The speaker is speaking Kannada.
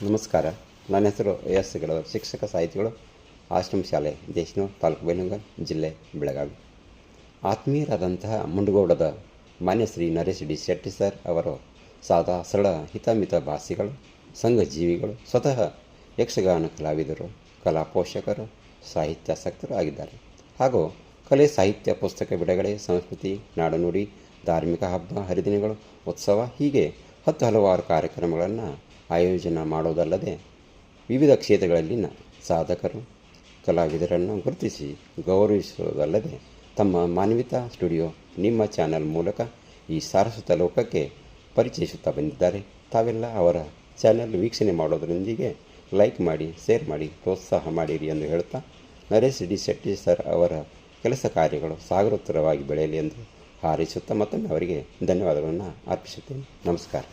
ನಮಸ್ಕಾರ. ನನ್ನ ಹೆಸರು ಎಸ್ ಗಳವರು, ಶಿಕ್ಷಕ ಸಾಹಿತಿಗಳು, ಆಶ್ರಮ ಶಾಲೆ, ದೇಶನೂರು, ತಾಲೂಕು ಬೈಲಹೊಂಗಲ, ಜಿಲ್ಲೆ ಬೆಳಗಾವಿ. ಆತ್ಮೀಯರಾದಂತಹ ಮುಂಡಗೋಡದ ಮಾನ್ಯ ಶ್ರೀ ನರೇಶ್ ಡಿ ಶೆಟ್ಟಿ ಸರ್ ಅವರು ಸಾದಾ ಸರಳ ಹಿತಮಿತ ಭಾಷಿಗಳು, ಸಂಘಜೀವಿಗಳು, ಸ್ವತಃ ಯಕ್ಷಗಾನ ಕಲಾವಿದರು, ಕಲಾ ಪೋಷಕರು, ಸಾಹಿತ್ಯಾಸಕ್ತರು ಆಗಿದ್ದಾರೆ. ಹಾಗೂ ಕಲೆ, ಸಾಹಿತ್ಯ, ಪುಸ್ತಕ ಬಿಡುಗಡೆ, ಸಂಸ್ಕೃತಿ, ನಾಡುನುಡಿ, ಧಾರ್ಮಿಕ ಹಬ್ಬ ಹರಿದಿನಗಳು, ಉತ್ಸವ ಹೀಗೆ ಹಲವಾರು ಕಾರ್ಯಕ್ರಮಗಳನ್ನು ಆಯೋಜನೆ ಮಾಡೋದಲ್ಲದೆ ವಿವಿಧ ಕ್ಷೇತ್ರಗಳಲ್ಲಿನ ಸಾಧಕರು, ಕಲಾವಿದರನ್ನು ಗುರುತಿಸಿ ಗೌರವಿಸುವುದಲ್ಲದೆ ತಮ್ಮ ಮಾನ್ವಿತಾ ಸ್ಟುಡಿಯೋ ನಿಮ್ಮ ಚಾನಲ್ ಮೂಲಕ ಈ ಸಾರಸ್ವತ ಲೋಕಕ್ಕೆ ಪರಿಚಯಿಸುತ್ತಾ ಬಂದಿದ್ದಾರೆ. ತಾವೆಲ್ಲ ಅವರ ಚಾನಲ್ ವೀಕ್ಷಣೆ ಮಾಡೋದರೊಂದಿಗೆ ಲೈಕ್ ಮಾಡಿ, ಶೇರ್ ಮಾಡಿ, ಪ್ರೋತ್ಸಾಹ ಮಾಡಿರಿ ಎಂದು ಹೇಳುತ್ತಾ, ನರೇಶ್ ಡಿ ಶೆಟ್ಟಿ ಸರ್ ಅವರ ಕೆಲಸ ಕಾರ್ಯಗಳು ಸಾಗರೋತ್ತರವಾಗಿ ಬೆಳೆಯಲಿ ಎಂದು ಹಾರೈಸುತ್ತಾ ಮತ್ತೊಮ್ಮೆ ಅವರಿಗೆ ಧನ್ಯವಾದಗಳನ್ನು ಅರ್ಪಿಸುತ್ತೇನೆ. ನಮಸ್ಕಾರ.